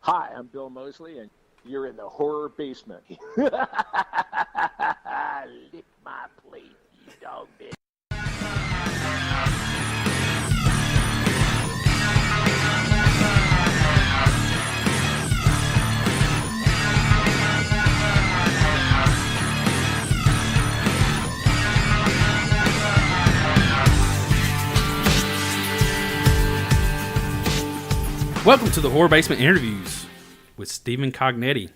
Hi, I'm Bill Mosley, and you're in the horror basement. Lick my plate, you dog bitch. Welcome to the Horror Basement Interviews with Stephen Cognetti.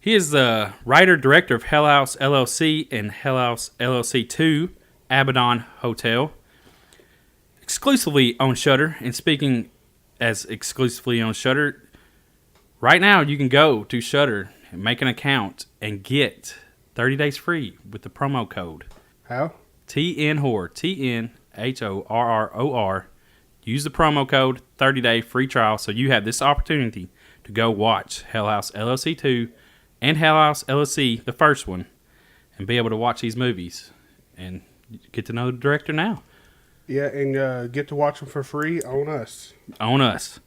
He is the writer-director of Hell House LLC and Hell House LLC 2, Abaddon Hotel, exclusively on Shudder. And speaking as exclusively on Shudder, right now you can go to Shudder and make an account and get 30 days free with the promo code. How? TNHORROR, TNHORROR. Use the promo code, 30-day free trial, so you have this opportunity to go watch Hell House LLC 2 and Hell House LLC, the first one, and be able to watch these movies and get to know the director now. Yeah, and get to watch them for free on us. On us.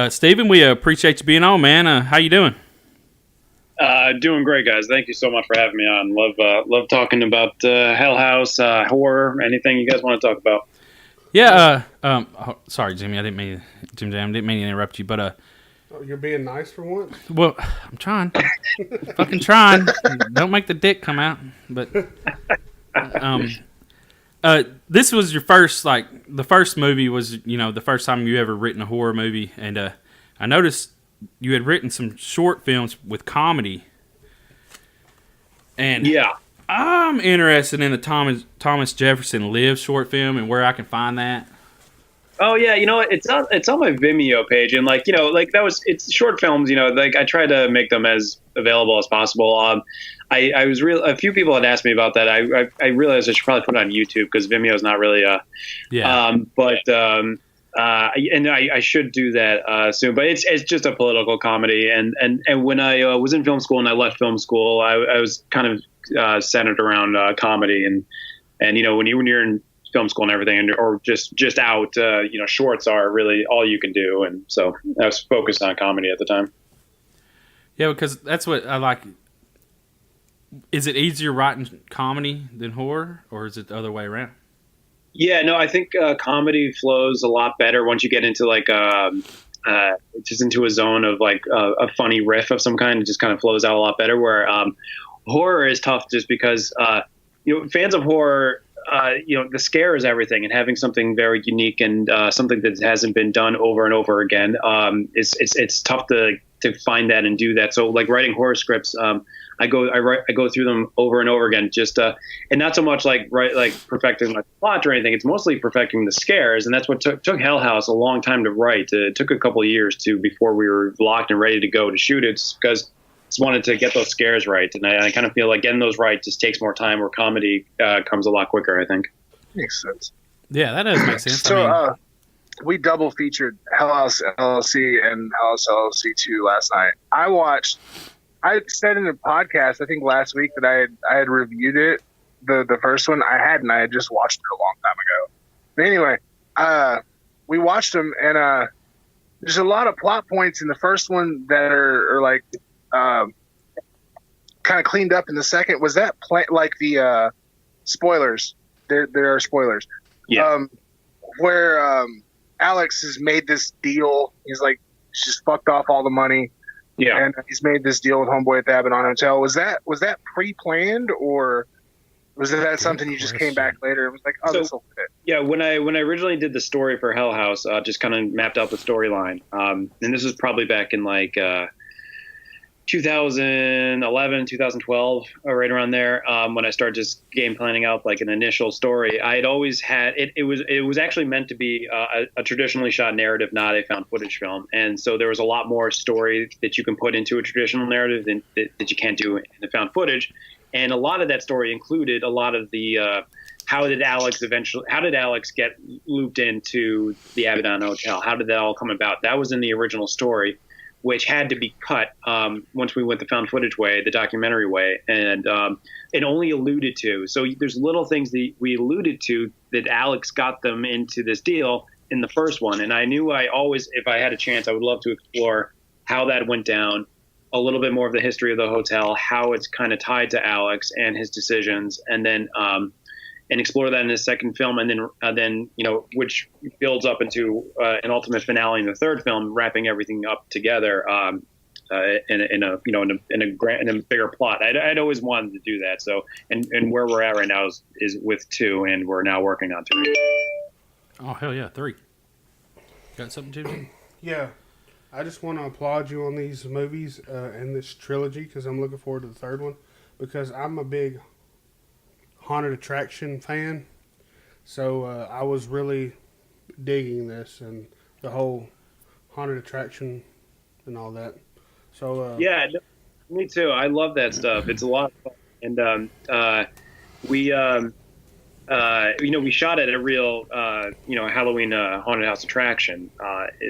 Stephen, we appreciate you being on, man. How you doing? Doing great, guys. Thank you so much for having me on. Love talking about Hell House, horror, anything you guys want to talk about. Yeah, sorry, Jimmy, JimJam, didn't mean to interrupt you, but, Oh, you're being nice for once? well, I'm trying. Fucking trying. Don't make the dick come out, but, this was your first, the first movie was, the first time you ever written a horror movie, and, I noticed you had written some short films with comedy, and Yeah. I'm interested in the Thomas Jefferson Lives short film and where I can find that. Oh yeah, it's on my Vimeo page, and it's short films. I try to make them as available as possible. I was a few people had asked me about that. I realized I should probably put it on YouTube because Vimeo is not really I should do that soon. But it's just a political comedy, and when I was in film school and I left film school, I was kind of centered around comedy, and when you're in film school and everything, or just out, shorts are really all you can do, and so I was focused on comedy at the time. Yeah, because that's what I like. Is it easier writing comedy than horror, or is it the other way around? Yeah, no, I think comedy flows a lot better once you get into just into a zone of a funny riff of some kind. It just kind of flows out a lot better. Where horror is tough just because fans of horror, the scare is everything, and having something very unique and something that hasn't been done over and over again, it's tough to find that and do that. So writing horror scripts, I go through them over and over again, just and not so much perfecting the plot or anything. It's mostly perfecting the scares, and that's what took Hell House a long time to write. It took a couple of years before we were locked and ready to go to shoot it, because I just wanted to get those scares right, and I kind of feel like getting those right just takes more time, where comedy comes a lot quicker, I think. Makes sense. Yeah, that does make sense. So we double featured Hell House LLC and Hell House LLC 2 last night. I said in a podcast, I think last week, that I had reviewed it, the first one. I hadn't. I had just watched it a long time ago. But anyway, we watched them, and there's a lot of plot points in the first one that are kind of cleaned up in the second. Was that the spoilers? There are spoilers. Yeah. Where Alex has made this deal. He's just fucked off all the money. Yeah. And he's made this deal with Homeboy at the Abaddon Hotel. Was that pre-planned, or was that something you just came back later and was like, this will fit? Yeah, when I originally did the story for Hell House, just kind of mapped out the storyline. And this was probably back in 2011, 2012, right around there, when I started just game planning out an initial story. I had always had it was actually meant to be a traditionally shot narrative, not a found footage film, and so there was a lot more story that you can put into a traditional narrative that you can't do in the found footage, and a lot of that story included a lot of the how did Alex get looped into the Abaddon Hotel? How did that all come about? That was in the original story, which had to be cut once we went the found footage way, the documentary way, and it only alluded to. So there's little things that we alluded to that Alex got them into this deal in the first one, and I knew I always, if I had a chance, I would love to explore how that went down, a little bit more of the history of the hotel, how it's kind of tied to Alex and his decisions, and then and explore that in his second film, and then which builds up into an ultimate finale in the third film, wrapping everything up together in a bigger plot. I'd always wanted to do that. So and where we're at right now is with 2, and we're now working on 3. Oh hell yeah, 3. Got something, Jim? Yeah. I just want to applaud you on these movies and this trilogy because I'm looking forward to the third one because I'm a big haunted attraction fan. So I was really digging this and the whole haunted attraction and all that. So yeah, me too. I love that stuff. It's a lot of fun. And we shot at a real Halloween haunted house attraction.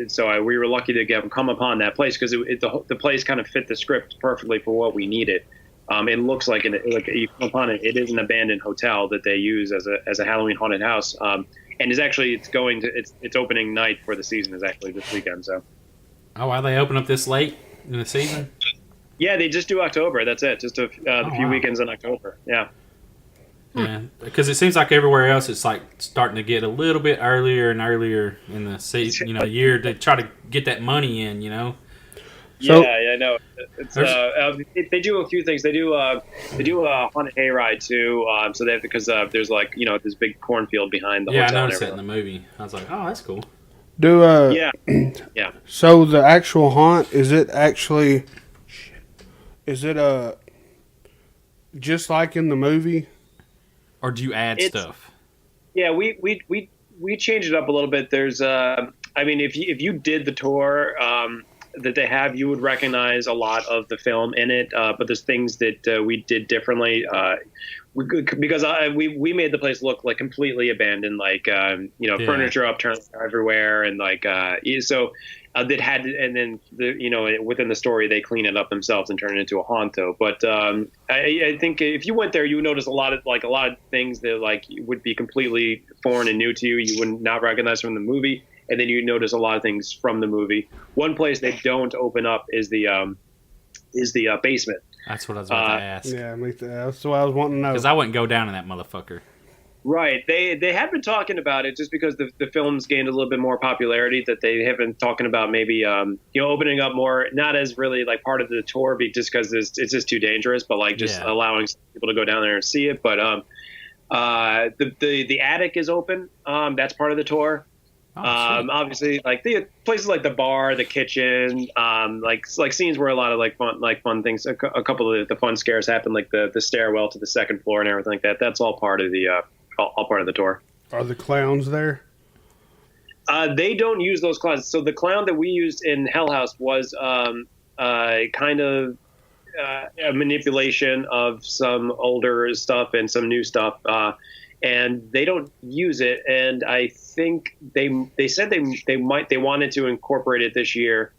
So we were lucky to come upon that place because the place kind of fit the script perfectly for what we needed. It looks like you come upon it. It is an abandoned hotel that they use as a Halloween haunted house. And it's opening night for the season is actually this weekend. So. Oh, why they open up this late in the season? Yeah, they just do October. That's it. Just the few weekends in October. Yeah. Yeah, because it seems like everywhere else it's like starting to get a little bit earlier and earlier in the season, year to try to get that money in, So, yeah, I know. They do a few things. They do a haunted hayride too. So they have because there's this big cornfield behind the hotel. Yeah, I noticed that in the movie. I was like, oh, that's cool. Yeah. So the actual haunt is it just like in the movie? Or do you add stuff? Yeah, we changed it up a little bit. There's if you did the tour that they have, you would recognize a lot of the film in it. But there's things that we did differently. Because we made the place look like completely abandoned, furniture upturned everywhere, and that had, and then within the story they clean it up themselves and turn it into a haunt though. But I think if you went there, you would notice a lot of things that would be completely foreign and new to you. You would not recognize from the movie, and then you notice a lot of things from the movie. One place they don't open up is the basement. That's what I was about to ask. Yeah, that's what I was wanting to know. Because I wouldn't go down in that motherfucker. Right. They have been talking about it just because the film's gained a little bit more popularity, that they have been talking about maybe opening up more, not as really like part of the tour just because it's just too dangerous, but allowing people to go down there and see it. But the attic is open. That's part of the tour. Obviously, the places like the bar, the kitchen, scenes where a lot of fun things. A couple of the fun scares happen, like the stairwell to the second floor and everything like that. That's all part of the part of the tour. Are the clowns there? They don't use those clowns. So the clown that we used in Hell House was kind of a manipulation of some older stuff and some new stuff. And they don't use it, and I think they said they wanted to incorporate it this year,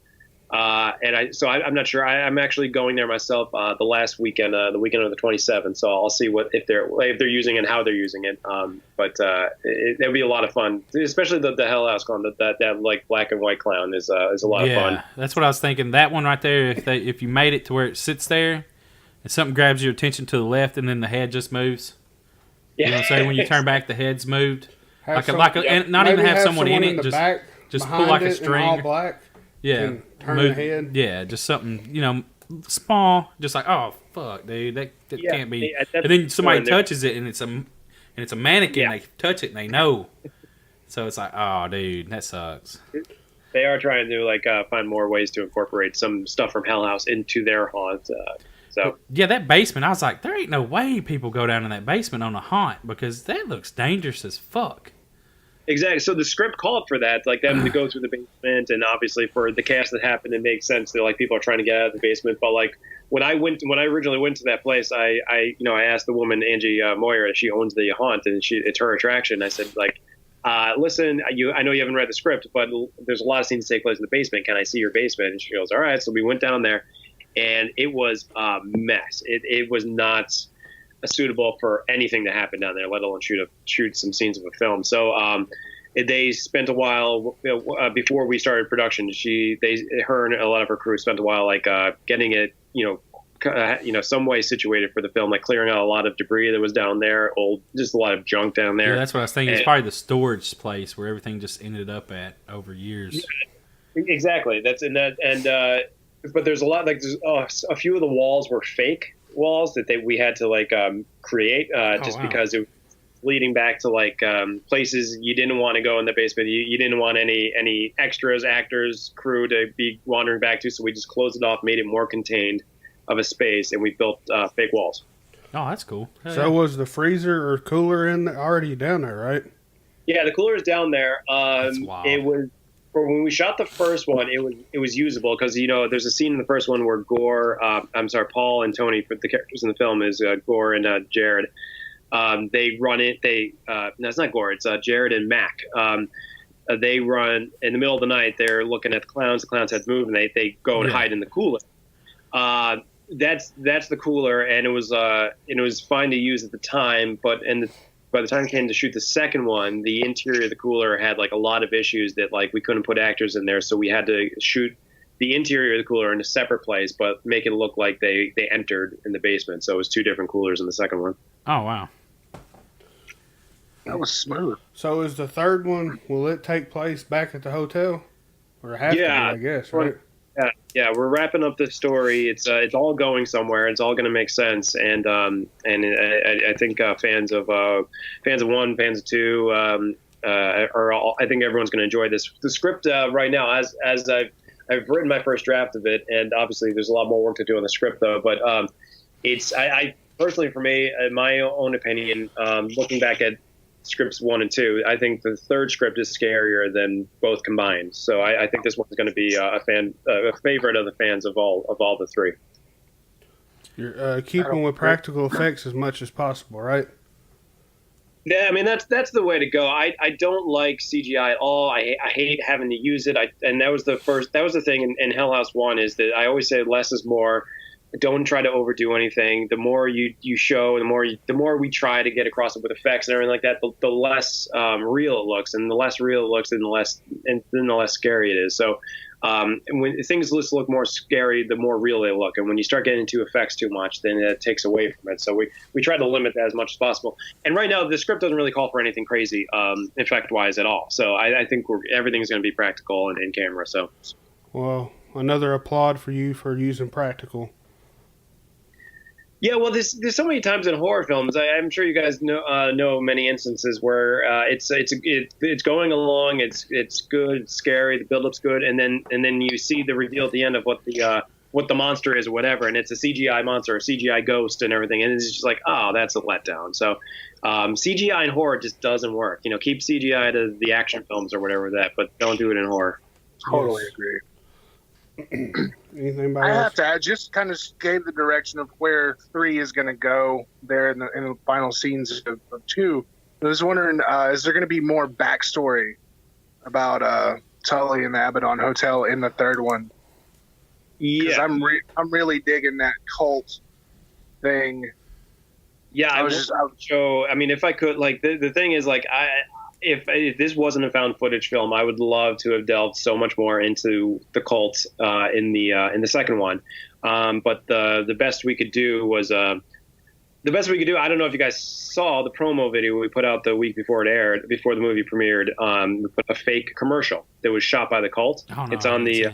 I'm not sure. I'm actually going there myself the last weekend, the weekend of the 27th. So I'll see if they're using it and how they're using it. But it'll be a lot of fun, especially the Hell House clown. That black and white clown is a lot of fun. That's what I was thinking. That one right there. If you made it to where it sits there, and something grabs your attention to the left, and then the head just moves. You know what I'm saying? When you turn back, the head's moved. And not even have someone in it. Just pull like a string. All black. Yeah. Turn the head. Yeah, just something, small. Just like, oh fuck, dude, that can't be. And then somebody touches it, and it's a mannequin. Yeah. They touch it, and they know. So it's like, oh, dude, that sucks. They are trying to find more ways to incorporate some stuff from Hell House into their haunt. So yeah, that basement, I was like, there ain't no way people go down in that basement on a haunt because that looks dangerous as fuck. Exactly. So the script called for that, them to go through the basement, and obviously for the cast that happened, it makes sense that people are trying to get out of the basement. But when I originally went to that place, I asked the woman Angie Moyer, she owns the haunt, and it's her attraction. I said listen, I know you haven't read the script, but there's a lot of scenes that take place in the basement. Can I see your basement? And she goes, all right. So we went down there. And it was a mess. It was not suitable for anything to happen down there, let alone shoot some scenes of a film. So they spent a while before we started production. Her and a lot of her crew spent a while like getting it, some way situated for the film, like clearing out a lot of debris that was down there, just a lot of junk down there. Yeah, that's what I was thinking. It's probably the storage place where everything just ended up at over years. Yeah, exactly. But there's a lot, like there's a few of the walls were fake walls that we had to like create because it was leading back to like places you didn't want to go in the basement. You didn't want any extras, actors, crew to be wandering back to, so we just closed it off, made it more contained of a space, and we built fake walls. Oh, that's cool. So was the freezer or cooler already down there, right? Yeah, the cooler is down there. That's wild. It was when we shot the first one. It was usable because there's a scene in the first one where Paul and Tony, for the characters in the film, is Gore and Jared. They run it. No, it's not Gore. It's Jared and Mac. They run in the middle of the night. They're looking at the clowns. The clowns had moved, and they go and hide in the cooler. That's the cooler, and it was fine to use at the time, but by the time it came to shoot the second one, the interior of the cooler had like a lot of issues that like we couldn't put actors in there, so we had to shoot the interior of the cooler in a separate place, but make it look like they entered in the basement. So it was two different coolers in the second one. Oh wow, that was smooth. So is the third one? Will it take place back at the hotel, or have to? I guess, right? Yeah, we're wrapping up the story. It's all going somewhere. It's all going to make sense, and I think fans of one, fans of two, I think everyone's going to enjoy this. The script right now, as I've written my first draft of it, and obviously there's a lot more work to do on the script though. But I personally, for me, in my own opinion, looking back at scripts 1 and 2, I think the third script is scarier than both combined. So I think this one's going to be a favorite of the fans of all the three. You're keeping with practical effects as much as possible, right? Yeah, I mean that's the way to go. I don't like CGI at all. I hate having to use it. And that was the thing in Hell House 1 is that I always say less is more. Don't try to overdo anything. The more you show, the more we try to get across it with effects and everything like that, the less real it looks, and the less real it looks, then the less scary it is. So when things just look more scary, the more real they look, and when you start getting into effects too much, then it takes away from it. So we try to limit that as much as possible. And right now, the script doesn't really call for anything crazy effect-wise at all. So I think everything's going to be practical and in camera. So, well, another applaud for you for using practical. Yeah, well, there's so many times in horror films. I'm sure you guys know many instances where it's going along, it's good, it's scary, the build-up's good, and then you see the reveal at the end of what the monster is or whatever, and it's a CGI monster, a CGI ghost, and everything, and it's just like, oh, that's a letdown. So CGI in horror just doesn't work. Keep CGI to the action films or whatever but don't do it in horror. Totally agree. Anything I have to add, just kind of gave the direction of where 3 is going to go there in the final scenes of 2. I was wondering, is there going to be more backstory about Tully and the Abaddon Hotel in the third one? Yeah, I'm really digging that cult thing. Yeah, I mean, if I could, like, the thing is, like, if this wasn't a found footage film, I would love to have delved so much more into the cult in the second one. But the best we could do was I don't know if you guys saw the promo video we put out the week before it aired, before the movie premiered. We put a fake commercial that was shot by the cult. Oh, no, it's on the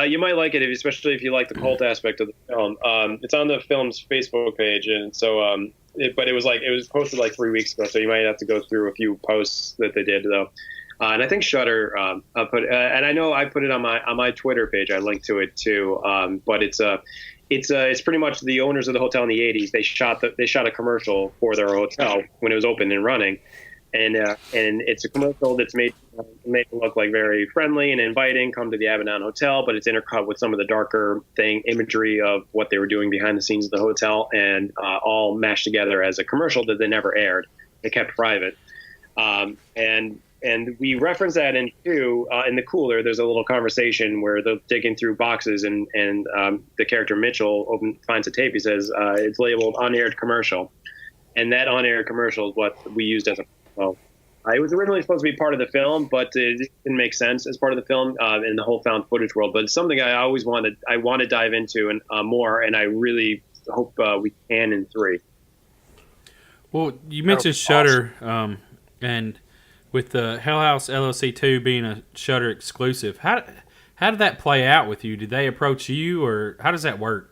you might like it, especially if you like the cult aspect of the film. It's on the film's Facebook page, and so but it was posted like 3 weeks ago, so you might have to go through a few posts that they did though. And I think Shudder put, and I know I put it on my Twitter page. I linked to it too. But it's pretty much the owners of the hotel in the 80s. They shot a commercial for their hotel when it was open and running, and it's a commercial that's made to look like very friendly and inviting. Come to the Abaddon Hotel, but it's intercut with some of the darker imagery of what they were doing behind the scenes of the hotel, and all mashed together as a commercial that they never aired. They kept private, and we reference that in the cooler. There's a little conversation where they're digging through boxes, and the character Mitchell finds a tape. He says it's labeled unaired commercial, and that unaired commercial is what we used as a. Well, It was originally supposed to be part of the film, but it didn't make sense as part of the film in the whole found footage world. But it's something I always wanted. I want to dive into and more, and I really hope we can in 3. Well, you mentioned Shudder, and with the Hell House LLC 2 being a Shudder exclusive, how did that play out with you? Did they approach you, or how does that work?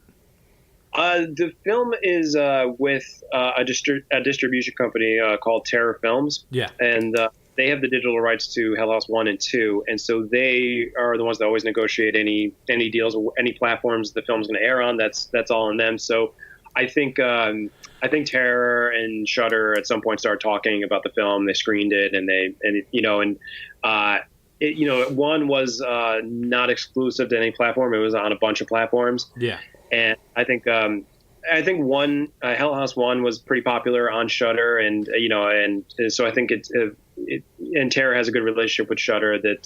The film is with a distribution company called Terror Films. Yeah. And they have the digital rights to Hell House 1 and 2. And so they are the ones that always negotiate any deals or any platforms the film's going to air on. That's all on them. So I think Terror and Shudder at some point started talking about the film. They screened it, one was not exclusive to any platform. It was on a bunch of platforms. Yeah. And I think one Hell House 1 was pretty popular on Shudder, and so I think and Terror has a good relationship with Shudder that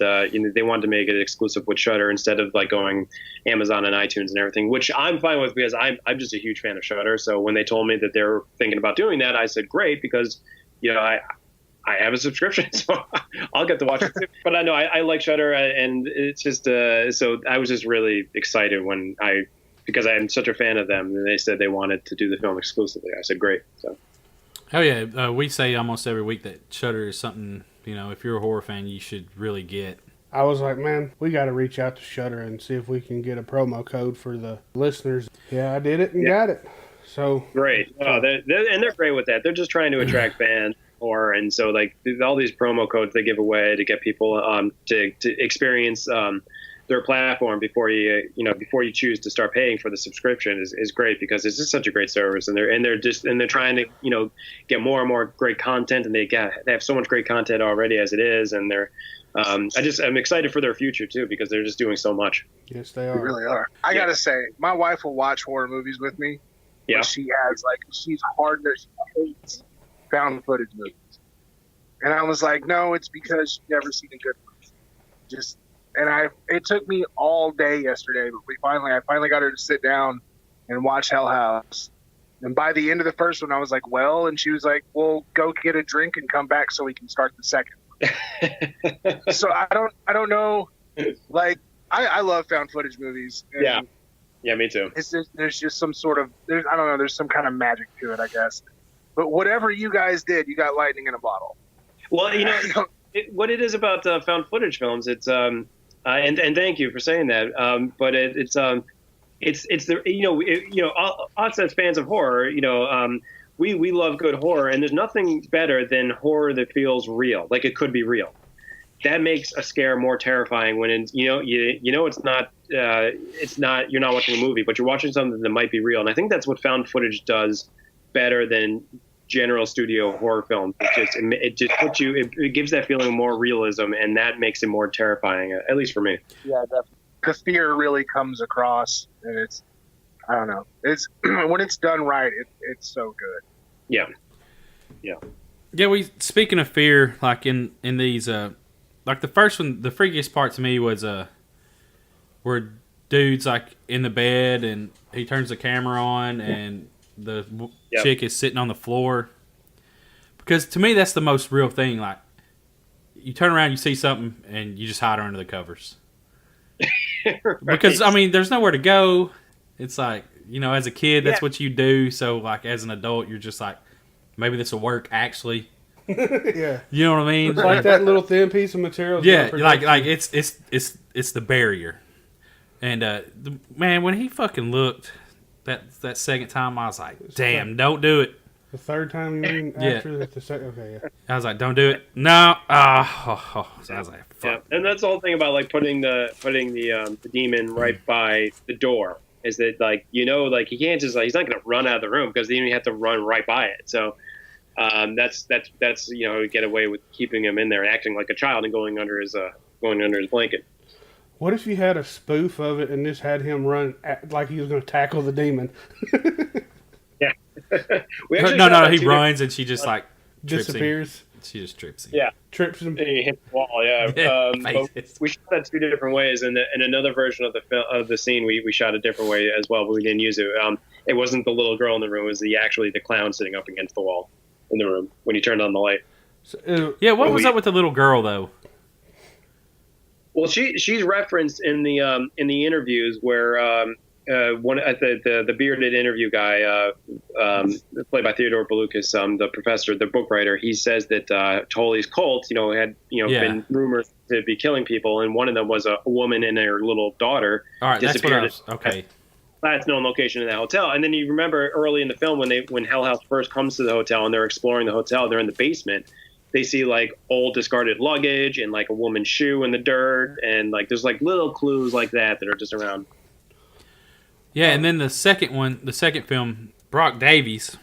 they wanted to make it exclusive with Shudder instead of like going Amazon and iTunes and everything, which I'm fine with because I'm just a huge fan of Shudder. So when they told me that they were thinking about doing that, I said great because I have a subscription, so I'll get to watch it too. But I know I like Shudder, and it's just so I was just really excited because I'm such a fan of them, and they said they wanted to do the film exclusively. I said, great. So, oh yeah, we say almost every week that Shudder is something, if you're a horror fan, you should really get. I was like, man, we got to reach out to Shudder and see if we can get a promo code for the listeners. Yeah, I did it and got it. So great. Oh, they're great with that. They're just trying to attract fans. And so like all these promo codes they give away to get people to experience their platform before you choose to start paying for the subscription is great because it's just such a great service, and they're trying to get more and more great content, and they have so much great content already as it is, and they're I'm excited for their future too because they're just doing so much. Yes, they are. They really are. I gotta say, my wife will watch horror movies with me. Yeah, she's hard. She hates found footage movies, and I was like, no, it's because she's never seen a good one. It took me all day yesterday, but I finally got her to sit down and watch Hell House. And by the end of the first one, I was like, well, and she was like, well, go get a drink and come back so we can start the second one. So I don't know. Like, I love found footage movies. And yeah, me too. There's just some sort of, I don't know, there's some kind of magic to it, I guess. But whatever you guys did, you got lightning in a bottle. Well, what it is about found footage films, it's and thank you for saying that. But it's the us as fans of horror, we love good horror, and there's nothing better than horror that feels real, like it could be real. That makes a scare more terrifying when it's it's not you're not watching a movie, but you're watching something that might be real. And I think that's what found footage does better than general studio horror films. It just puts you, it gives that feeling more realism, and that makes it more terrifying, at least for me. Yeah, definitely. The fear really comes across, and it's, I don't know, it's when it's done right, it's so good. Yeah. Speaking of fear, like in these like the first one, the freakiest part to me was where dude's like in the bed and he turns the camera on and the chick is sitting on the floor. Because to me, that's the most real thing. Like, you turn around, you see something, and you just hide under the covers. Right. Because, I mean, there's nowhere to go. It's like, as a kid, that's what you do. So, like, as an adult, you're just like, maybe this will work, actually. Yeah. You know what I mean? It's like that little thin piece of material. Yeah, like it's the barrier. And, man, when he fucking looked... That second time, I was like, damn, don't do it. The third time, you mean? After the second? Okay, yeah. I was like, don't do it. No. So I was like, fuck. Yeah. And that's the whole thing about, like, putting the demon right by the door. Is that, like, he can't just, like, he's not going to run out of the room because then you have to run right by it. So that's get away with keeping him in there, acting like a child and going under his blanket. What if you had a spoof of it and just had him run like he was going to tackle the demon? Yeah. No, he runs and she just like disappears. She just trips him. Yeah. Trips him. And he hits the wall, yeah. We shot that 2 different ways, and in another version of the scene, we shot a different way as well, but we didn't use it. It wasn't the little girl in the room, it was actually the clown sitting up against the wall in the room when he turned on the light. So, Yeah, what was up with the little girl though? Well, she's referenced in the interviews where one the bearded interview guy played by Theodore Balukas, the professor, the book writer, he says that Tully's cult, had been rumored to be killing people, and one of them was a woman and her little daughter. All right, that's what I disappeared. was, okay. Last known location in that hotel. And then you remember early in the film when Hell House first comes to the hotel and they're exploring the hotel, they're in the basement. They see like old discarded luggage and like a woman's shoe in the dirt, and like there's like little clues like that are just around. Yeah, and then the second film, Brock Davies,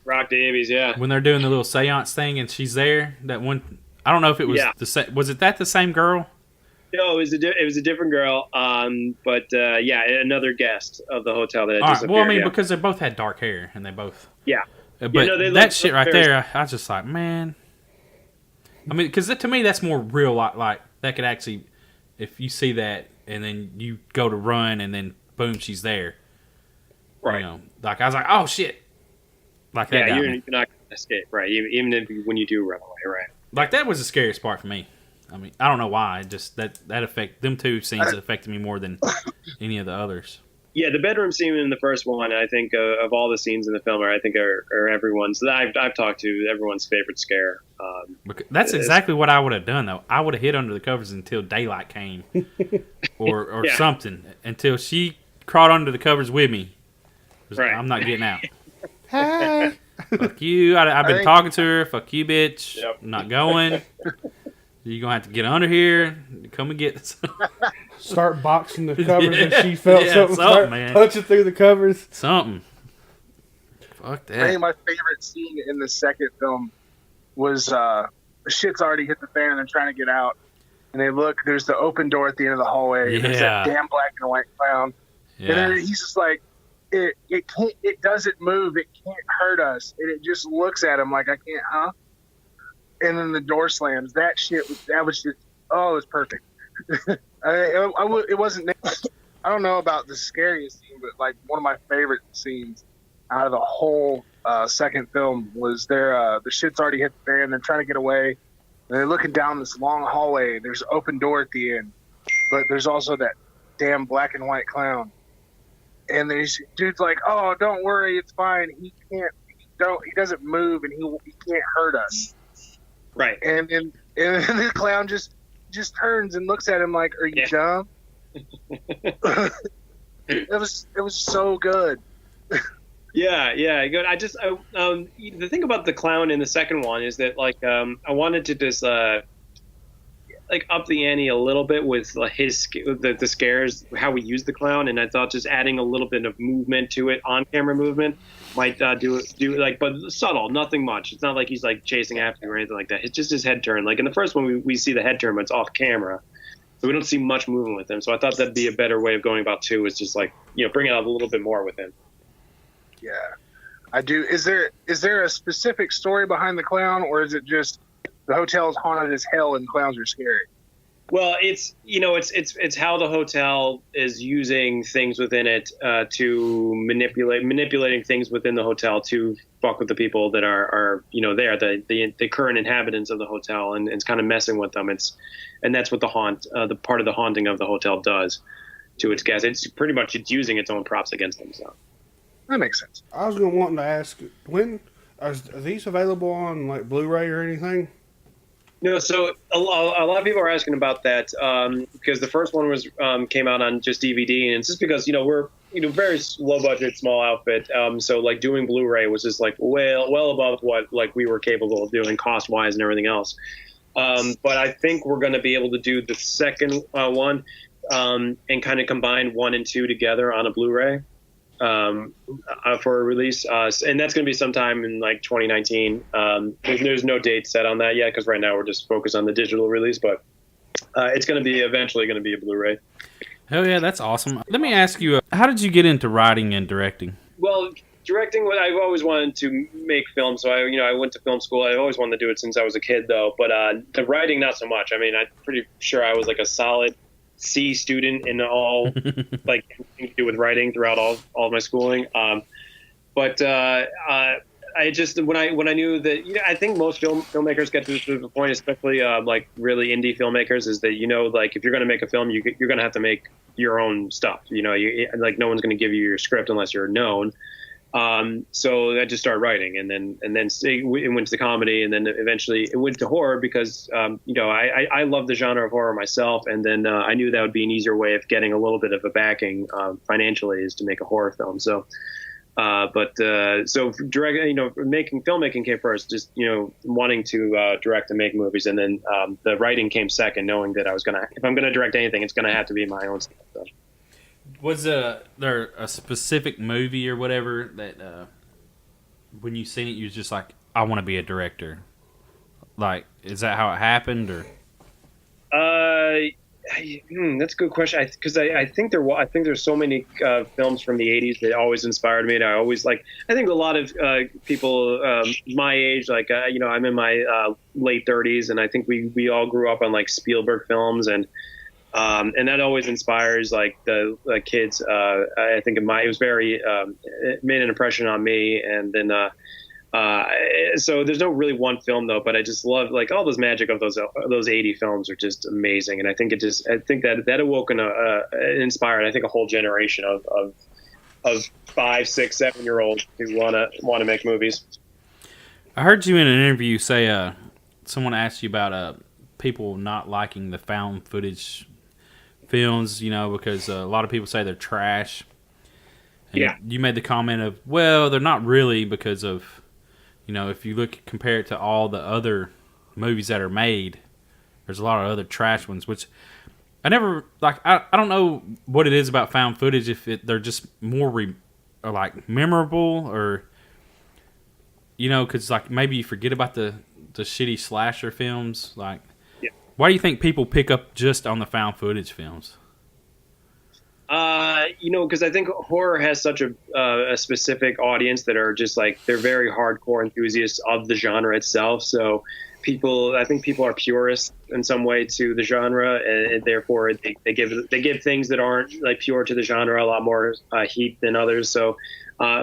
yeah. when they're doing the little seance thing and she's there, that one, I don't know if it was was it the same girl? No, it was a different girl. But another guest of the hotel that had disappeared. Well, I mean, because they both had dark hair and they both. Yeah. But that shit right there, I was just like, man. I mean, because to me, that's more real. Like that could actually, if you see that and then you go to run and then boom, she's there. Right. Like I was like, oh shit. Like that. Yeah, you're not going to escape, right? Even when you do run away, right? Like that was the scariest part for me. I mean, I don't know why. Just that affect them two scenes affected me more than any of the others. Yeah, the bedroom scene in the first one, I think of all the scenes in the film, are everyone's that I've talked to everyone's favorite scare. That's exactly what I would have done though. I would have hid under the covers until daylight came, or something, until she crawled under the covers with me. Right. I'm not getting out. Hey, fuck you! I've been talking to her. Fuck you, bitch. Yep. I'm not going. You're going to have to get under here. Come and get us. Start boxing the covers and she felt something. Start man. Punching through the covers. Something. Fuck that. I think my favorite scene in the second film was the shit's already hit the fan and they're trying to get out. And they look, there's the open door at the end of the hallway. Yeah. There's that damn black and white clown. Yeah. And then he's just like, it doesn't move. It can't hurt us. And it just looks at him like, I can't, huh? And then the door slams. That was just, oh, it was perfect. It wasn't, I don't know about the scariest scene, but like one of my favorite scenes out of the whole second film was the shit's already hit the fan. They're trying to get away. And they're looking down this long hallway. There's an open door at the end, but there's also that damn black and white clown. And there's dude's like, oh, don't worry, it's fine. He doesn't move and he can't hurt us. Right. And the clown just turns and looks at him like, are you dumb? It was so good. Yeah, good. The thing about the clown in the second one is that I wanted to just up the ante a little bit with the scares, how we use the clown, and I thought just adding a little bit of movement to it, on camera movement, might do but subtle, nothing much. It's not like he's like chasing after you or anything like that. It's just his head turn. Like in the first one, we see the head turn, but it's off camera, so we don't see much movement with him. So I thought that'd be a better way of going about two, is just bring it out a little bit more with him. Yeah, I do. Is there a specific story behind the clown, or is it just the hotel is haunted as hell and clowns are scary? Well, it's how the hotel is using things within it to manipulating things within the hotel to fuck with the people that are there, the current inhabitants of the hotel, and it's kind of messing with them. And that's what the part of the haunting of the hotel does to its guests. It's using its own props against them. So that makes sense. I was wanting to ask, when are these available on like Blu-ray or anything? No, so a lot of people are asking about that because the first one came out on just DVD, and it's just because we're very low budget, small outfit. So like doing Blu-ray was just like well above what like we were capable of doing cost wise and everything else. But I think we're going to be able to do the second one and kind of combine 1 and 2 together on a Blu-ray for a release, and that's going to be sometime in like 2019. There's no date set on that yet because right now we're just focused on the digital release, but it's going to be eventually going to be a Blu-ray. Hell yeah, that's awesome. Let me ask you, how did you get into writing and directing? Well, directing, I've always wanted to make films, so I went to film school. I always wanted to do it since I was a kid, though. But the writing, not so much. I mean, I'm pretty sure I was like a solid C student in all like anything to do with writing throughout all of my schooling. But I I just when I knew that, I think most filmmakers get to the point, especially like really indie filmmakers, is that like if you're going to make a film, you're going to have to make your own stuff. Like no one's going to give you your script unless you're known. So I just started writing, and then it went to the comedy, and then eventually it went to horror because I love the genre of horror myself, and then I knew that would be an easier way of getting a little bit of a backing financially is to make a horror film. So. So filmmaking came first, just, wanting to direct and make movies. And then the writing came second, knowing that if I'm going to direct anything, it's going to have to be my own stuff. So. Was there a specific movie or whatever that when you seen it, you was just like, I want to be a director? Like, is that how it happened, or? That's a good question. Because I think there's so many films from the '80s that always inspired me, and I think a lot of people my age, like I'm in my late 30s, and I think we all grew up on like Spielberg films, and that always inspires like the kids. I think it was very it made an impression on me, and then. So there's no really one film though, but I just love like all those magic of those 80 films are just amazing, and I think that awoke and inspired I think a whole generation of 5, 6, 7-year-olds who want to make movies. I heard you in an interview say someone asked you about people not liking the found footage films, because a lot of people say they're trash. And yeah, you made the comment of, well, they're not really, because of. If you compare it to all the other movies that are made, there's a lot of other trash ones, which I never, like, I don't know what it is about found footage, if they're just more, or like, memorable, or, because, like, maybe you forget about the shitty slasher films, like, yeah. Why do you think people pick up just on the found footage films? Because I think horror has such a specific audience that are just like, they're very hardcore enthusiasts of the genre itself. So I think people are purists in some way to the genre, and therefore they give things that aren't like pure to the genre a lot more heat than others. So,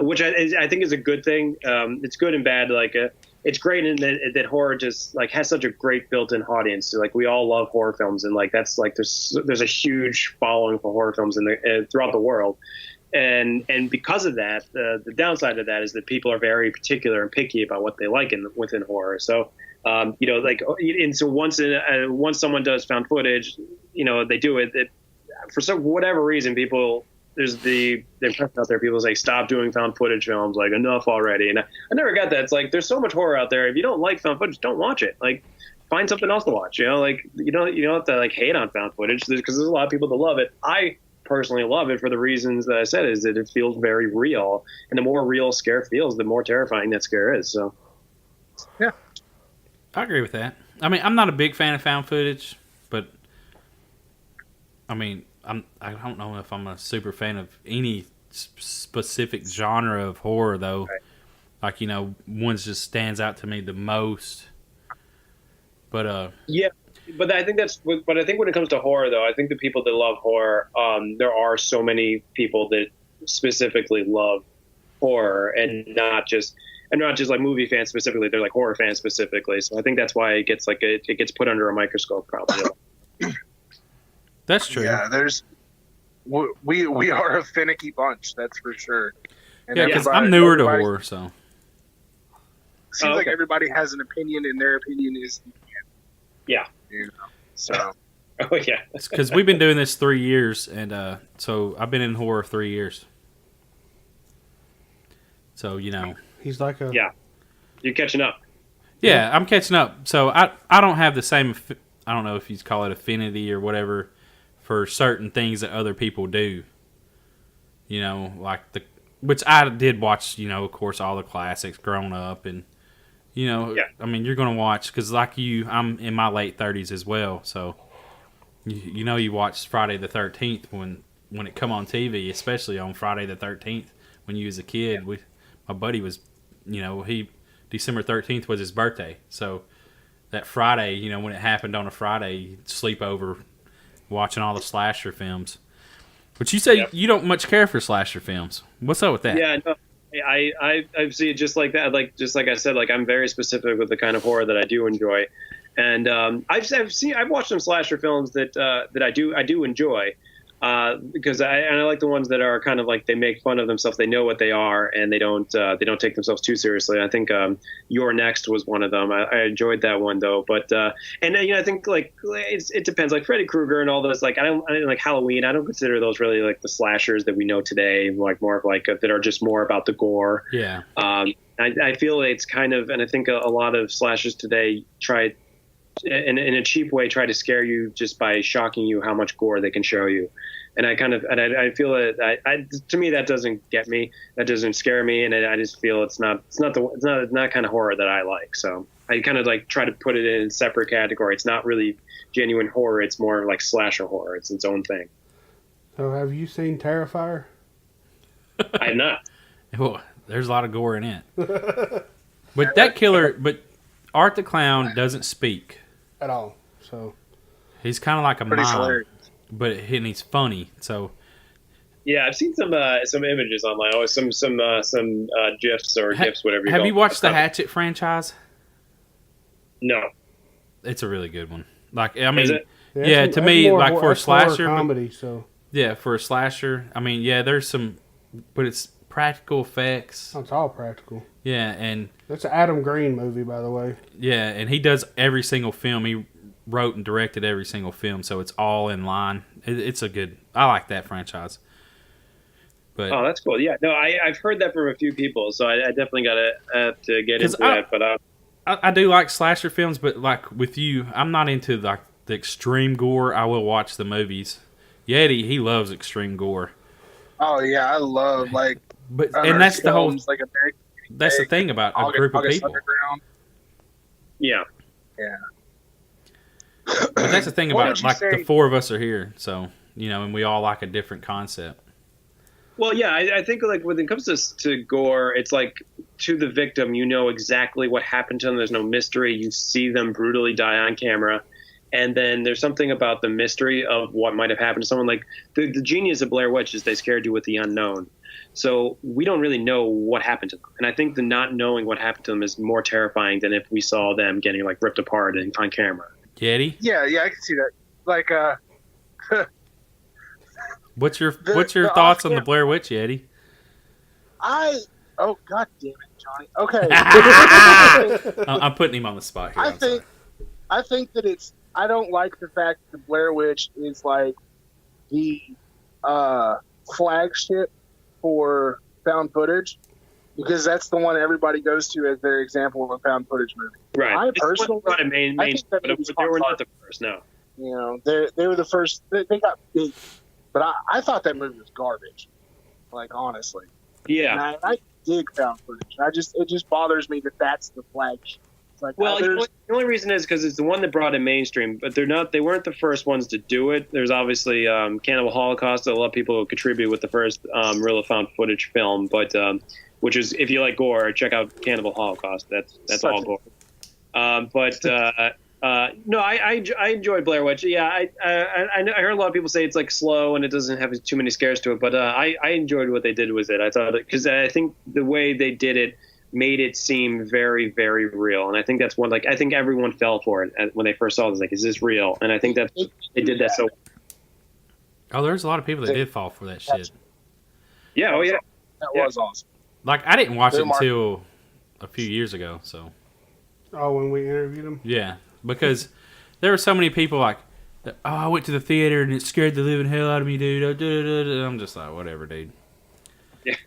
which I think is a good thing. It's good and bad. Like, it's great in that horror just like has such a great built-in audience. So, like, we all love horror films, and like that's like there's a huge following for horror films throughout the world, and because of that, the downside of that is that people are very particular and picky about what they like within horror. So, and so once someone does found footage, they do it for whatever reason, people. There's the impression out there, people say, stop doing found footage films, like, enough already. And I never got that. It's like, there's so much horror out there. If you don't like found footage, don't watch it. Like, find something else to watch. Like, you don't have to like hate on found footage, because there's a lot of people that love it. I personally love it for the reasons that I said, is that it feels very real. And the more real scare feels, the more terrifying that scare is. So, yeah. I agree with that. I mean, I'm not a big fan of found footage, but I mean, I don't know if I'm a super fan of any specific genre of horror, though. Right. Like, one just stands out to me the most. But yeah, but I think when it comes to horror, though, I think the people that love horror, there are so many people that specifically love horror, and not just like movie fans specifically. They're like horror fans specifically. So I think that's why it gets it gets put under a microscope, probably. That's true. Yeah, we are a finicky bunch, that's for sure. And yeah, because I'm newer to horror, so. Seems like everybody has an opinion, and their opinion is. Yeah. So. Oh yeah. It's because we've been doing this 3 years, and so I've been in horror 3 years. So He's like a. Yeah. You're catching up. Yeah, I'm catching up. So I don't have the same. I don't know if you call it affinity or whatever for certain things that other people do. Like which I did watch. Of course, all the classics growing up, and Yeah. I mean, you're gonna watch because like you, I'm in my late 30s as well. So you watched Friday the 13th when it come on TV, especially on Friday the 13th when you was a kid. Yeah. My buddy was, December 13th was his birthday, so. That Friday, when it happened on a Friday, you'd sleep over watching all the slasher films. But you say you don't much care for slasher films. What's up with that? Yeah, no, I see it just like that. Like just like I said, like I'm very specific with the kind of horror that I do enjoy, and I've watched some slasher films that I do enjoy, because I like the ones that are kind of like they make fun of themselves. They know what they are, and they don't take themselves too seriously. I think Your Next was one of them. I enjoyed that one though, but and I think like it depends. Like Freddy Krueger and all those. Like I don't like Halloween. I don't consider those really like the slashers that we know today. Like more of like that are just more about the gore. Yeah. I feel it's kind of, and I think a lot of slashers today try in a cheap way try to scare you just by shocking you how much gore they can show you. And I feel that to me that doesn't get me, that doesn't scare me, and I just feel it's not kind of horror that I like. So I kind of like try to put it in a separate category. It's not really genuine horror. It's more like slasher horror. It's its own thing. So have you seen Terrifier? I'm not. Well, there's a lot of gore in it. But that killer, but Art the Clown doesn't speak. At all. So He's kind of like a Pretty mime, hilarious. but and he's funny. So Yeah, I've seen some images online. Always some gifs or gifs, whatever you have call you watched the them. Hatchet franchise? No. It's a really good one. Like I Is mean, it? yeah, that's to me, more like hor- for a that's horror slasher, comedy. So yeah, for a slasher. I mean, yeah, there's some, but it's practical effects. it's all practical. Yeah, and That's an Adam Green movie, by the way. yeah, and he does every single film. He wrote and directed every single film, so it's all in line. It's a good. I like that franchise. But Oh, that's cool. Yeah, no, I've heard that from a few people, so I definitely got to have to get 'Cause into that. But I do like slasher films, but like with you, I'm not into like the extreme gore. I will watch the movies. Yeti, he loves extreme gore. Oh yeah, I love like. But and that's the whole. films, like American. That's the thing about a group of people. Underground. yeah, Yeah. But that's the thing What about would it. you Like say- the four of us are here, so and we all like a different concept. well, yeah, I think like when it comes to gore, it's like to the victim, you know exactly what happened to them. There's no mystery. You see them brutally die on camera. And then there's something about the mystery of what might have happened to someone. Like the genius of Blair Witch is they scared you with the unknown. So we don't really know what happened to them. And I think the not knowing what happened to them is more terrifying than if we saw them getting like ripped apart on camera. Yeti, Yeah, I can see that. Like, what's your The- thoughts the on the off-cam- Blair Witch, Yeti? oh god damn it, Johnny. Okay. I'm putting him on the spot here. I think that it's. I don't like the fact that the Blair Witch is like the flagship for found footage, because that's the one everybody goes to as their example of a found footage movie. Right. I It's one personally- brought it main, I think that but movie's they were fun. not the first. No. You know, they were the first. They got big, but I thought that movie was garbage. Like honestly, Yeah. and I dig found footage. It just bothers me that that's the flagship. It's like Well, there's- the only reason is because it's the one that brought it mainstream, but they weren't the first ones to do it. There's obviously Cannibal Holocaust. A lot of people contribute with the first real found footage film, but which is, if you like gore, check out Cannibal Holocaust. That's Such all a- gore. No, I enjoyed Blair Witch. Yeah, I heard a lot of people say it's like slow and it doesn't have too many scares to it, but I enjoyed what they did with it. I thought, because I think the way they did it made it seem very, very real, and I think that's one. Like, I think everyone fell for it when they first saw it. It's like, is this real? And I think that they did that so. Oh, there's a lot of people that did fall for that shit. Yeah. Oh yeah. that Yeah. was awesome. Like I didn't watch it They're mar- until a few years ago. So Oh, when we interviewed him. yeah, because there were so many people like, oh, I went to the theater and it scared the living hell out of me, dude. I'm just like, whatever, dude. Did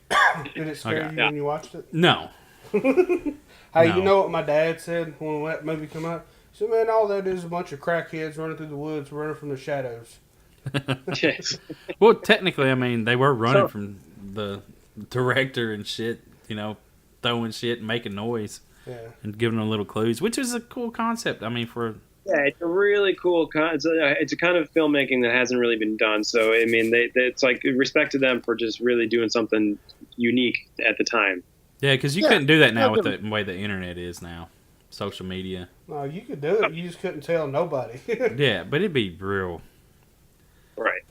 it scare Okay. you when you watched it? No. Hey, No. you know what my dad said when that movie come out? He said, man, all that is a bunch of crackheads running through the woods, running from the shadows. Yes. Well, technically, I mean, they were running So- from the director and shit, throwing shit and making noise Yeah. and giving them little clues, which is a cool concept. I mean, for Yeah, it's a really cool. It's a kind of filmmaking that hasn't really been done. So I mean, it's like respect to them for just really doing something unique at the time. yeah, because you Yeah, couldn't do that now with yeah. the way the internet is now, social media. No, you could do it. You just couldn't tell nobody. Yeah, but it'd be real. Right.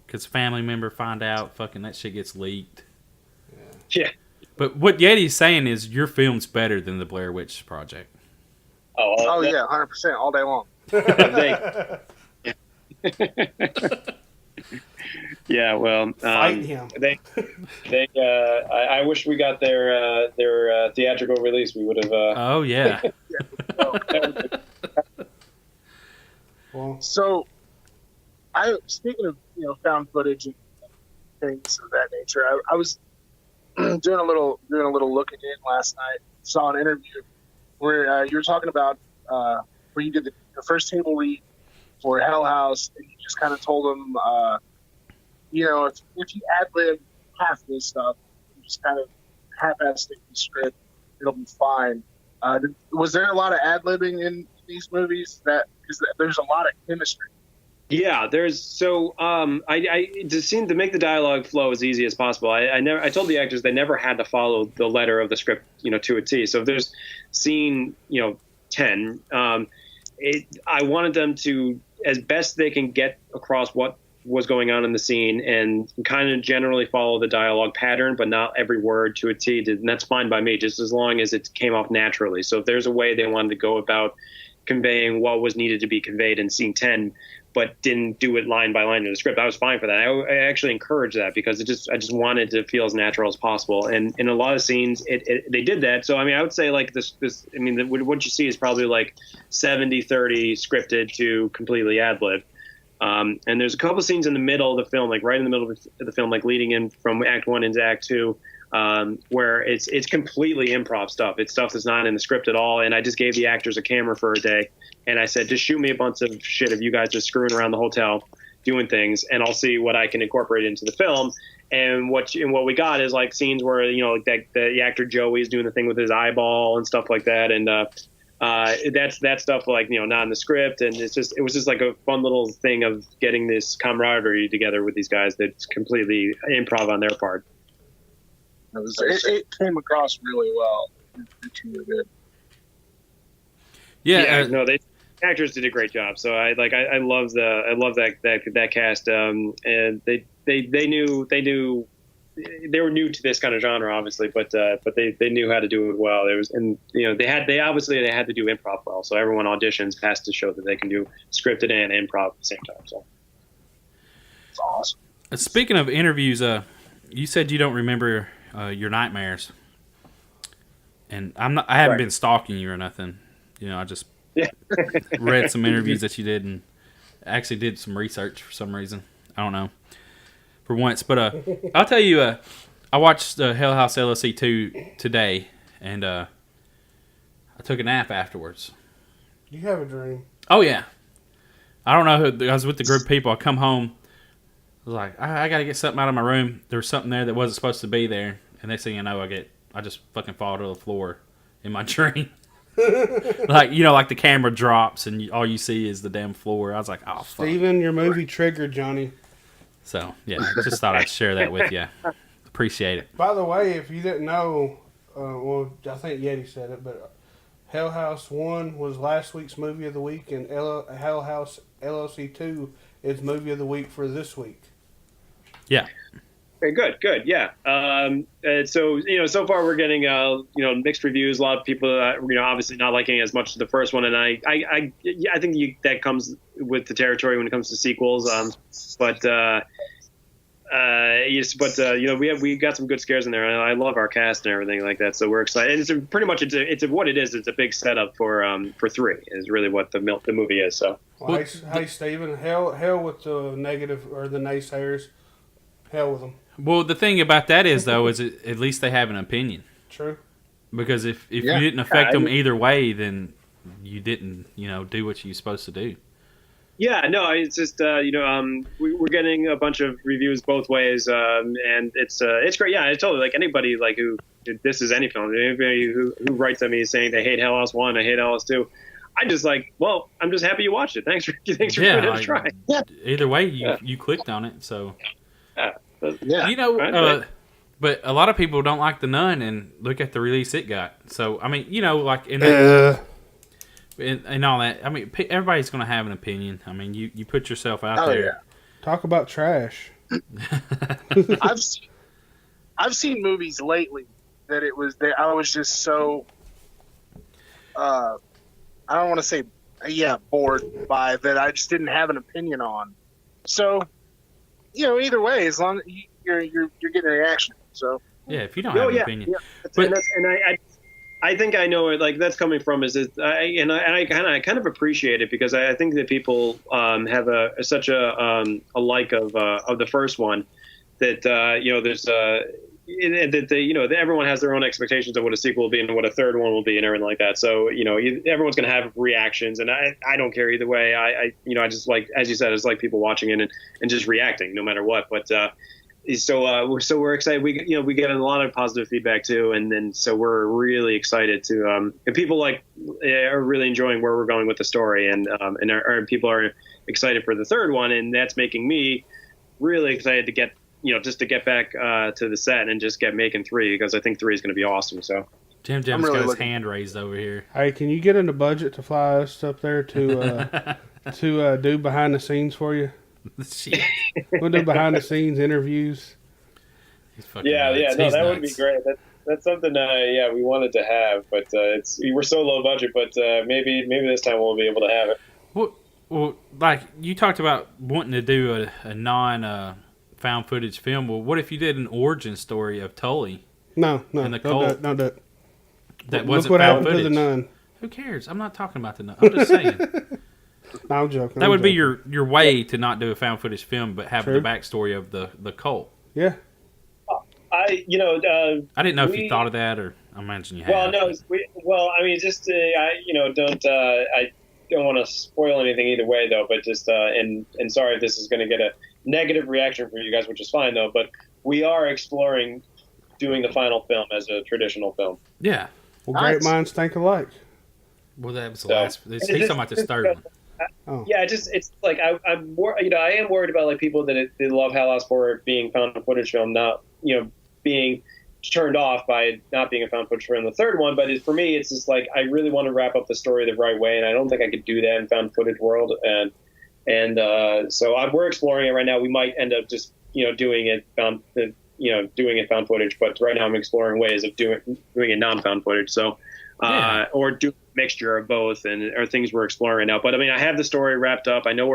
Because family member find out, fucking that shit gets leaked. Yeah. But what Yeti's saying is your film's better than the Blair Witch Project. Oh yeah, 100% all day long. Yeah, well, Fight him. I wish we got their theatrical release. We would have. Oh yeah. Well, So, speaking of found footage and things of that nature, I was doing a little looking in last night. Saw an interview where you were talking about where you did the first table read for Hell House, and you just kind of told them, if you ad lib half this stuff, you just kind of half-ass the script, it'll be fine. Was there a lot of ad libbing in these movies? Because there's a lot of chemistry. Yeah, there's I to make the dialogue flow as easy as possible. I told the actors they never had to follow the letter of the script, to a T. So if there's scene, 10, I wanted them to, as best they can, get across what was going on in the scene and kind of generally follow the dialogue pattern, but not every word to a T. And that's fine by me, just as long as it came off naturally. So if there's a way they wanted to go about conveying what was needed to be conveyed in scene 10, but didn't do it line by line in the script, I was fine for that. I actually encouraged that because I just wanted to feel as natural as possible. And in a lot of scenes, they did that. So, I would say like what you see is probably like 70-30 scripted to completely ad-lib. And there's a couple scenes in the middle of the film, like right in the middle of the film, like leading in from Act 1 into Act 2, where it's completely improv stuff. It's stuff that's not in the script at all. And I just gave the actors a camera for a day. And I said, just shoot me a bunch of shit of you guys just screwing around the hotel doing things, and I'll see what I can incorporate into the film. And what we got is like scenes where, the actor Joey is doing the thing with his eyeball and stuff like that. And that's stuff like, not in the script. And it was just like a fun little thing of getting this camaraderie together with these guys that's completely improv on their part. It came across really well. It's really good. Yeah. No, the actors did a great job. So I love that cast. And they knew they were new to this kind of genre, obviously, but they knew how to do it well. They had to do improv well. So everyone auditions has to show that they can do scripted and improv at the same time. So it's awesome. Speaking of interviews, you said you don't remember your nightmares, and I haven't been stalking you or nothing. I just read some interviews that you did and actually did some research for some reason. I don't know. For once, but I'll tell you, I watched Hell House LLC 2 today, and I took a nap afterwards. You have a dream. Oh yeah, I don't know. I was with the group of people. I come home, I was like, I got to get something out of my room. There was something there that wasn't supposed to be there, and next thing you know, I just fucking fall to the floor in my dream. Like the camera drops and all you see is the damn floor. I was like, oh fuck. Steven, your movie triggered, Johnny. So, yeah, just thought I'd share that with you. Appreciate it. By the way, if you didn't know, I think Yeti said it, but Hell House 1 was last week's movie of the week, and Hell House LLC 2 is movie of the week for this week. Yeah. Okay, good, yeah. So far we're getting mixed reviews. A lot of people, obviously not liking it as much as the first one, and I think that comes with the territory when it comes to sequels. We got some good scares in there. I love our cast and everything like that, so we're excited. And it's pretty much what it is. It's a big setup for 3 is really what the movie is. So, well, hey Steven, hell with the negative or the naysayers. Hell with them. Well, the thing about that is, though, is at least they have an opinion. True. Because if you didn't affect them either way, then you didn't, do what you're supposed to do. Yeah, no, it's just we're getting a bunch of reviews both ways, and it's great. Yeah, I totally like anybody who this is any film. Anybody who writes at me saying they hate Hell House 1, I hate Hell House 2. I just I'm just happy you watched it. Thanks for giving it a try. Either way, you clicked on it, so. Yeah. But a lot of people don't like The Nun and look at the release it got. So, in that, and all that. Everybody's going to have an opinion. You put yourself out there. Yeah. Talk about trash. I've seen movies lately that I was just so I don't want to say bored by that I just didn't have an opinion on. So, either way, as long as you're getting a reaction. So Yeah, if you don't have an opinion. Yeah. But I think I know it. Like that's coming from I kind of appreciate it because I think that people have such a like of the first one that there's that everyone has their own expectations of what a sequel will be and what a third one will be and everything like that. So everyone's gonna have reactions, and I don't care either way. I just like, as you said, it's like people watching it and just reacting no matter what. But we're excited. We get a lot of positive feedback too, and then so we're really excited to and people are really enjoying where we're going with the story, and people are excited for the third one, and that's making me really excited to get just to get back to the set and just get making 3 because I think 3 is going to be awesome. So JimJam's got his hand raised over here. Hey, can you get in the budget to fly us up there to do behind the scenes for you? Shit. We'll do behind the scenes interviews. Yeah, that would be great. That's something we wanted to have, but we're so low budget. But maybe this time we'll be able to have it. Well, like you talked about wanting to do a non found footage film. Well, what if you did an origin story of Tully? No, and the cult? Don't do it. That Look wasn't what found happened footage. to the nun. Who cares? I'm not talking about the nun. I'm just saying. No, I'm joking. That would be your way to not do a found footage film, but have True. the backstory of the cult. Yeah. I didn't know if you thought of that, or I imagine you have. Well, no. I don't want to spoil anything either way, though. But just and sorry if this is going to get a negative reaction for you guys, which is fine though. But we are exploring doing the final film as a traditional film. Yeah. Well, great minds think alike. Well, that was the last. He's talking about this third one. Oh. Yeah, it's like I'm more. I am worried about like people that they love Hal House for it being found footage film, not being turned off by not being a found footage film in the third one. But for me, it's just like I really want to wrap up the story the right way, and I don't think I could do that in found footage world. And so we're exploring it right now. We might end up just doing it found found footage, but right now I'm exploring ways of doing it non-found footage. So or do a mixture of both, and are things we're exploring right now. But I mean, I have the story wrapped up. I know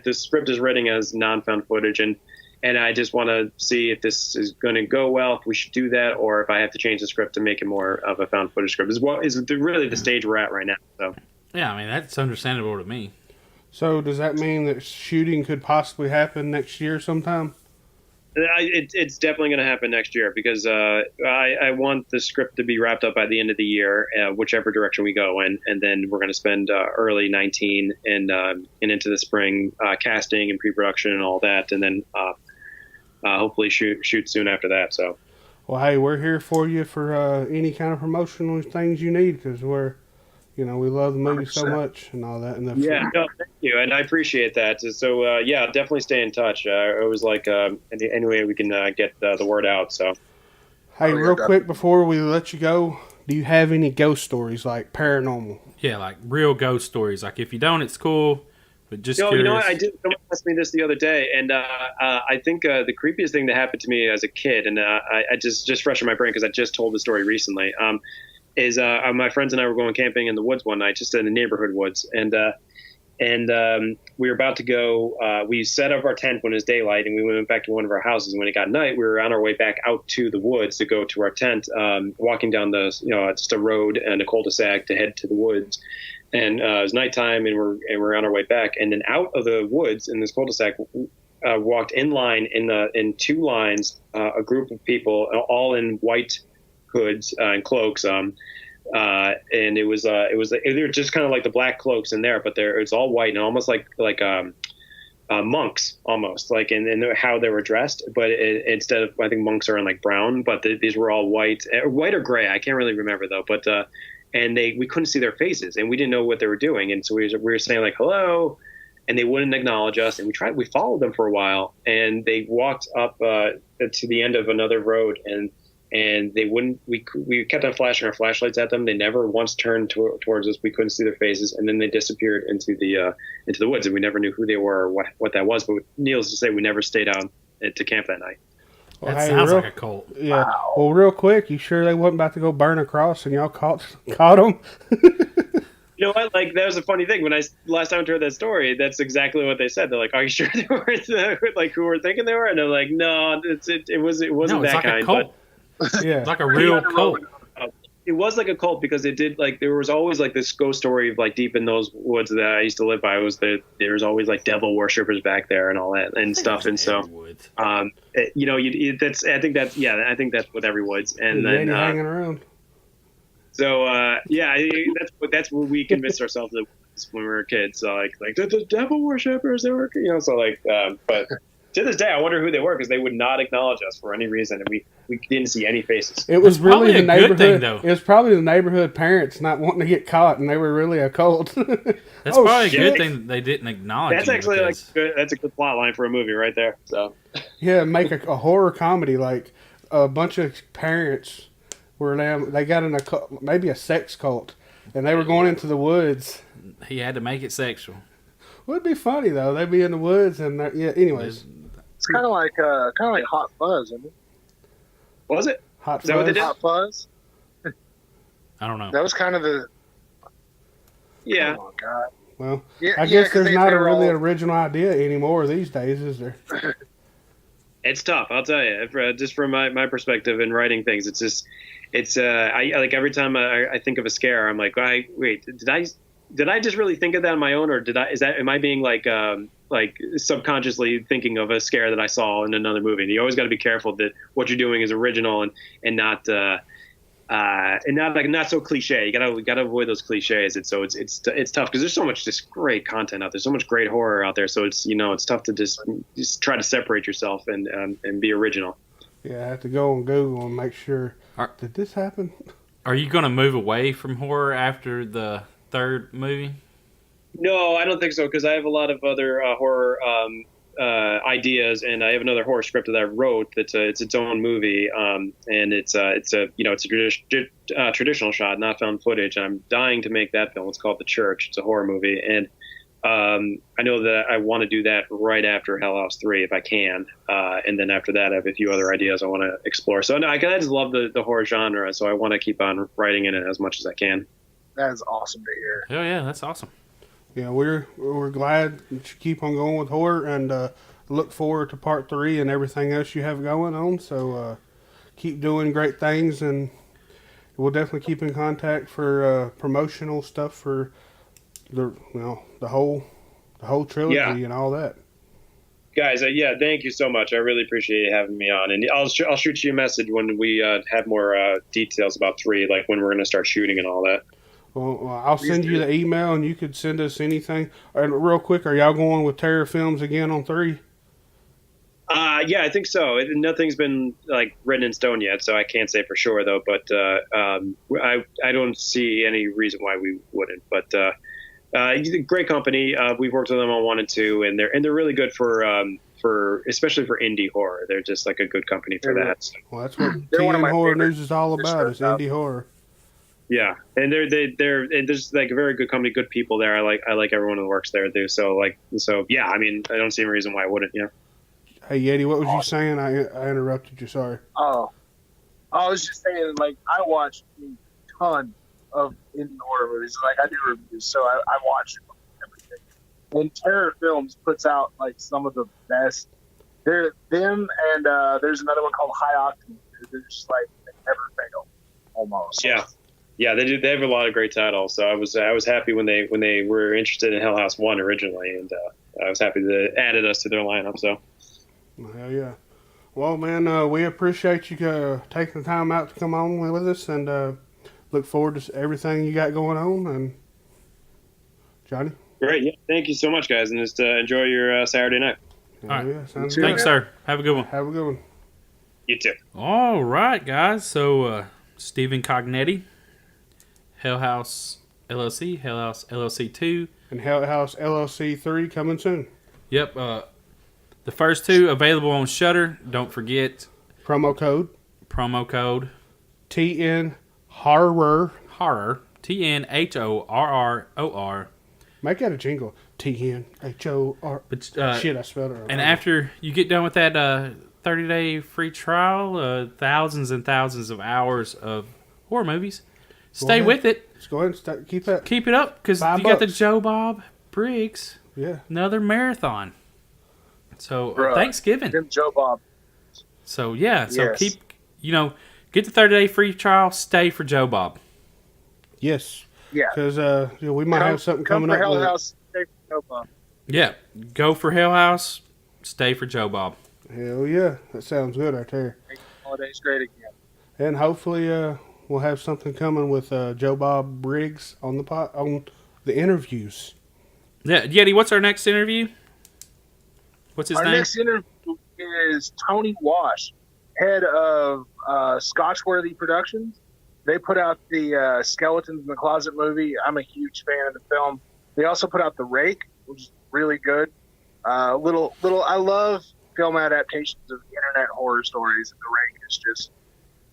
the script is written as non-found footage, and I just want to see if this is going to go well, if we should do that, or if I have to change the script to make it more of a found footage script. Is really the stage we're at right now. So yeah, I mean that's understandable to me. So does that mean that shooting could possibly happen next year sometime? It's definitely going to happen next year because I want the script to be wrapped up by the end of the year, whichever direction we go in, and then we're going to spend early 19 and into the spring casting and pre-production and all that, and then hopefully shoot soon after that. So, well, hey, we're here for you for any kind of promotional things you need because we love the movie 100%. So much and all that. And no, thank you, and I appreciate that. So, definitely stay in touch. It was like any way we can get the word out. So, hey, real quick before we let you go, do you have any ghost stories like paranormal? Yeah, like real ghost stories. Like if you don't, it's cool. But just curious. You know what? I did. Someone asked me this the other day, and I think the creepiest thing that happened to me as a kid, and I just fresh in my brain because I just told the story recently. Is my friends and I were going camping in the woods one night, just in the neighborhood woods, and we were about to go. We set up our tent when it was daylight, and we went back to one of our houses. When it got night, we were on our way back out to the woods to go to our tent, walking down just a road and a cul-de-sac to head to the woods. And it was nighttime, and we're on our way back. And then out of the woods in this cul-de-sac, walked in line in 2 lines, a group of people, all in white hoods and cloaks, and it was they were just kind of like the black cloaks in there, but it's all white and almost like monks almost, like in how they were dressed, but instead of, I think monks are in like brown, but these were all white or gray, I can't really remember though, but and we couldn't see their faces and we didn't know what they were doing, and so we were saying like hello, and they wouldn't acknowledge us, and we followed them for a while, and they walked up to the end of another road, and they wouldn't. We kept on flashing our flashlights at them. They never once turned towards us. We couldn't see their faces, and then they disappeared into the woods, and we never knew who they were or what that was. But needless to say, we never stayed out to camp that night. Well, That hey, sounds like a cult. Yeah. Wow. Well, real quick, you sure they wasn't about to go burn a cross and y'all caught them? You know what? Like that was a funny thing. When I last time I heard that story, that's exactly what they said. They're like, "Are you sure they were like who were thinking they were?" And they're like, "No, it wasn't No, it's that like kind." a cult. Yeah. It's like a real cult. It was like a cult because it did like there was always like this ghost story of like deep in those woods that I used to live by was that there was always like devil worshippers back there and all that and stuff. And so, I think that's with every woods. And The then Yeti hanging around. so that's what we convinced ourselves that when we were kids. So like the devil worshippers, they were so like but. To this day, I wonder who they were because they would not acknowledge us for any reason, and we didn't see any faces. It was really probably the a good neighborhood. thing, though. It was probably the neighborhood parents not wanting to get caught, and they were really a cult. That's probably a good thing that they didn't acknowledge. That's actually that's a good plot line for a movie right there. So Yeah, make a horror comedy like a bunch of parents were they got in maybe a sex cult, and they were going into the woods. He had to make it sexual. Would be funny though. They'd be in the woods, and anyways, It's kind of like Hot Fuzz, isn't it? was it? Hot Is that what they Fuzz. did? Hot Fuzz. I don't know. That was kind of the. Yeah. Oh God. Well, Yeah, I guess 'cause there's not they a were really all- original idea anymore these days, is there? It's tough, I'll tell you. Just from my perspective in writing things, I like every time I think of a scare, I'm like, wait, did I just really think of that on my own, or am I being like subconsciously thinking of a scare that I saw in another movie? And you always got to be careful that what you're doing is original and not so cliche. You gotta avoid those cliches. It's tough because there's so much just great content out there, so much great horror out there. So it's tough to just try to separate yourself and be original. Yeah, I have to go on Google and make sure. Did this happen? Are you going to move away from horror after the third movie? No, I don't think so because I have a lot of other horror ideas, and I have another horror script that I wrote that's it's its own movie, and it's a traditional shot, not found footage. I'm dying to make that film. It's called The Church. It's a horror movie, and I know that I want to do that right after Hell House 3 if I can, and then after that I have a few other ideas I want to explore. So no, I just love the horror genre, so I want to keep on writing in it as much as I can. That is awesome to hear. Oh yeah, that's awesome. Yeah, we're glad that you keep on going with horror, and look forward to part 3 and everything else you have going on. So keep doing great things, and we'll definitely keep in contact for promotional stuff for the whole trilogy and all that. Guys, thank you so much. I really appreciate you having me on, and I'll shoot you a message when we have more details about 3, like when we're going to start shooting and all that. Well, I'll send you the email, and you could send us anything. And real quick, are y'all going with Terror Films again on 3? Yeah, I think so. Nothing's been like written in stone yet, so I can't say for sure though. But I don't see any reason why we wouldn't. But great company. We've worked with them on 1 and 2, and they're really good for especially for indie horror. They're just like a good company for that. So. Well, that's what They're one of TN my Horror favorite News is all about, is indie horror. Yeah, and they're and there's like a very good company, good people there. I like everyone who works there too. So yeah. I mean, I don't see any reason why I wouldn't. Yeah. Hey Yeti, what was you saying? I interrupted you. Sorry. Oh, I was just saying, like, I watched a ton of indie horror movies. Like, I do reviews, so I watch everything. And Terror Films puts out like some of the best. They're them, and there's another one called High Octane. They're just like they never fail, almost. Yeah, they do. They have a lot of great titles. So I was happy when they were interested in Hell House 1 originally, and I was happy that they added us to their lineup. So. Hell yeah. Well, man, we appreciate you taking the time out to come on with us, and look forward to everything you got going on. And Johnny? Great. Yeah. Thank you so much, guys, and just enjoy your Saturday night. All right. Yeah, sounds Thanks, good. sir. Have a good one. Have a good one. You too. All right, guys. So, Stephen Cognetti, Hell House LLC, Hell House LLC 2. And Hell House LLC 3 coming soon. Yep. The first 2 available on Shudder. Don't forget Promo code TN Horror. TNHORROR. Make that a jingle. TN HOR. But Shit, I spelled it wrong. and after you get done with that 30-day free trial, thousands and thousands of hours of horror movies. Stay with it. Just go ahead and keep that. Keep it up, because you got the Joe Bob Briggs. Yeah. Another marathon. So, Bruh, Thanksgiving. Them Joe Bob. So, yeah. So, Yes. keep, get the 30-day free trial. Stay for Joe Bob. Yes. Yeah. Because we might have something coming for up. Hell with House. Stay for Joe Bob. Yeah. Go for Hell House. Stay for Joe Bob. Hell yeah. That sounds good right there. Make the holidays great again. And hopefully we'll have something coming with Joe Bob Briggs on the interviews. Yeah. Yeti, what's our next interview? What's his Our name? next interview is Tony Wash, head of Scotchworthy Productions. They put out the Skeletons in the Closet movie. I'm a huge fan of the film. They also put out The Rake, which is really good. I love film adaptations of internet horror stories, and The Rake is just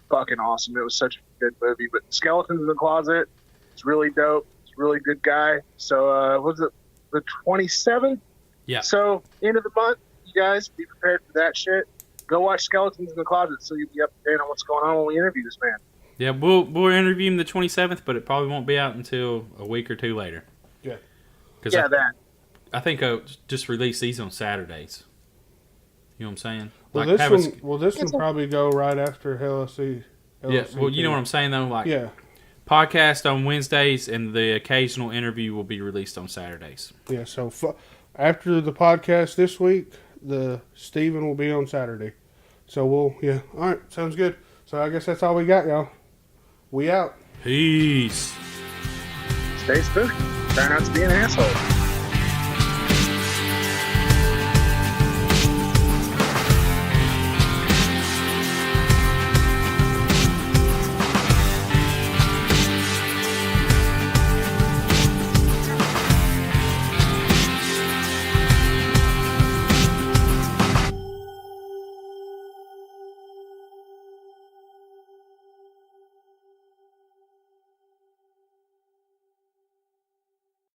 fucking awesome. It was such a good movie. But Skeletons in the Closet, it's really dope. It's a really good guy. So was it the 27th? Yeah. So end of the month, you guys be prepared for that shit. Go watch Skeletons in the Closet so you'll be up to date on what's going on when we interview this man. Yeah, we'll interview him the 27th, but it probably won't be out until a week or two later. Yeah. Because that. I think I'll just release these on Saturdays. You know what I'm saying? Well, Like, this one probably go right after LLC. Yeah, well, you know what I'm saying, though? Like, Yeah. podcast on Wednesdays, and the occasional interview will be released on Saturdays. Yeah, so after the podcast this week, the Steven will be on Saturday. So all right, sounds good. So I guess that's all we got, y'all. We out. Peace. Stay spooky. Try not to be an asshole.